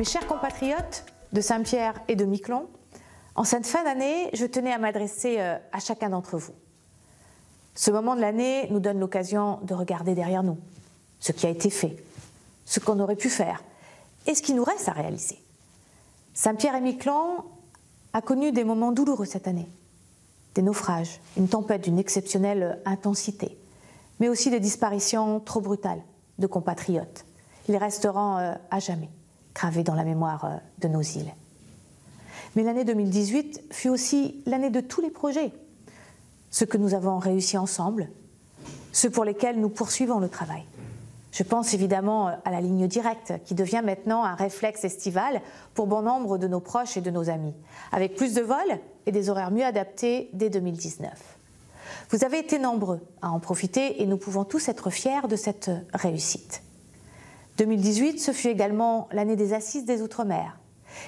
Mes chers compatriotes de Saint-Pierre et de Miquelon, en cette fin d'année, je tenais à m'adresser à chacun d'entre vous. Ce moment de l'année nous donne l'occasion de regarder derrière nous, ce qui a été fait, ce qu'on aurait pu faire et ce qui nous reste à réaliser. Saint-Pierre et Miquelon a connu des moments douloureux cette année, des naufrages, une tempête d'une exceptionnelle intensité, mais aussi des disparitions trop brutales de compatriotes. Ils resteront à jamais gravés dans la mémoire de nos îles. Mais l'année 2018 fut aussi l'année de tous les projets, ceux que nous avons réussi ensemble, ceux pour lesquels nous poursuivons le travail. Je pense évidemment à la ligne directe qui devient maintenant un réflexe estival pour bon nombre de nos proches et de nos amis, avec plus de vols et des horaires mieux adaptés dès 2019. Vous avez été nombreux à en profiter et nous pouvons tous être fiers de cette réussite. 2018, ce fut également l'année des Assises des Outre-mer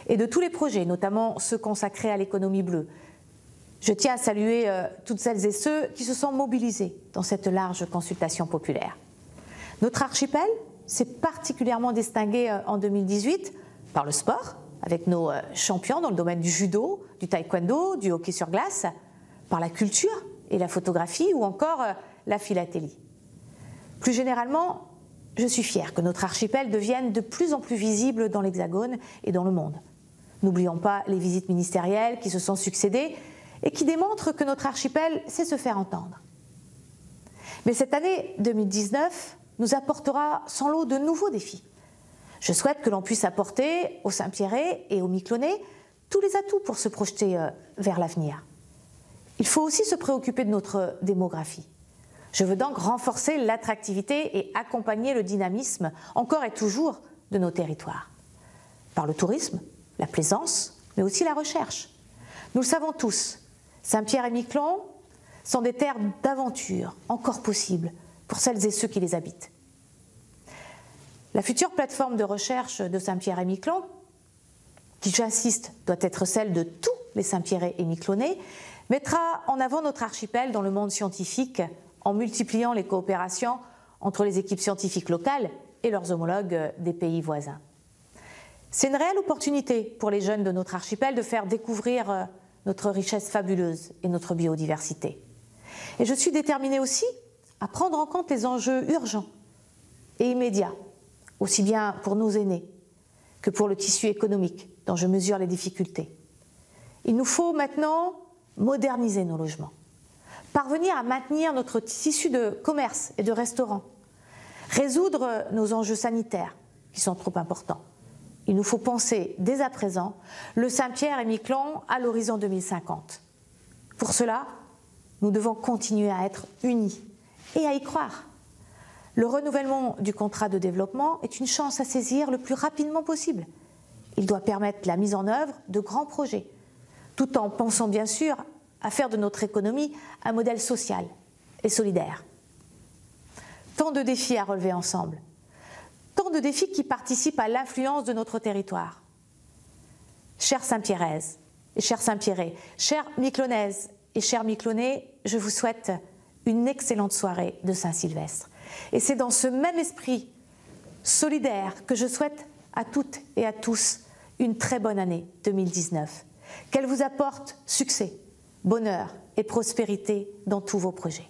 et de tous les projets, notamment ceux consacrés à l'économie bleue. Je tiens à saluer toutes celles et ceux qui se sont mobilisés dans cette large consultation populaire. Notre archipel s'est particulièrement distingué en 2018 par le sport, avec nos champions dans le domaine du judo, du taekwondo, du hockey sur glace, par la culture et la photographie ou encore la philatélie. Plus généralement, je suis fière que notre archipel devienne de plus en plus visible dans l'Hexagone et dans le monde. N'oublions pas les visites ministérielles qui se sont succédées et qui démontrent que notre archipel sait se faire entendre. Mais cette année 2019 nous apportera sans lot de nouveaux défis. Je souhaite que l'on puisse apporter aux Saint-Pierrais et aux Miquelonais tous les atouts pour se projeter vers l'avenir. Il faut aussi se préoccuper de notre démographie. Je veux donc renforcer l'attractivité et accompagner le dynamisme, encore et toujours, de nos territoires. Par le tourisme, la plaisance, mais aussi la recherche. Nous le savons tous, Saint-Pierre et Miquelon sont des terres d'aventure encore possibles pour celles et ceux qui les habitent. La future plateforme de recherche de Saint-Pierre et Miquelon, qui j'insiste doit être celle de tous les Saint-Pierrais et Miquelonais, mettra en avant notre archipel dans le monde scientifique en multipliant les coopérations entre les équipes scientifiques locales et leurs homologues des pays voisins. C'est une réelle opportunité pour les jeunes de notre archipel de faire découvrir notre richesse fabuleuse et notre biodiversité. Et je suis déterminée aussi à prendre en compte les enjeux urgents et immédiats, aussi bien pour nos aînés que pour le tissu économique dont je mesure les difficultés. Il nous faut maintenant moderniser nos logements, parvenir à maintenir notre tissu de commerce et de restaurants, résoudre nos enjeux sanitaires qui sont trop importants. Il nous faut penser dès à présent le Saint-Pierre et Miquelon à l'horizon 2050. Pour cela, nous devons continuer à être unis et à y croire. Le renouvellement du contrat de développement est une chance à saisir le plus rapidement possible. Il doit permettre la mise en œuvre de grands projets, tout en pensant bien sûr à faire de notre économie un modèle social et solidaire. Tant de défis à relever ensemble, tant de défis qui participent à l'influence de notre territoire. Chères Saint-Pierraises et chers Saint-Pierrais, chères Miquelonaises et chers Miquelonais, je vous souhaite une excellente soirée de Saint-Sylvestre. Et c'est dans ce même esprit solidaire que je souhaite à toutes et à tous une très bonne année 2019. Qu'elle vous apporte succès, bonheur et prospérité dans tous vos projets.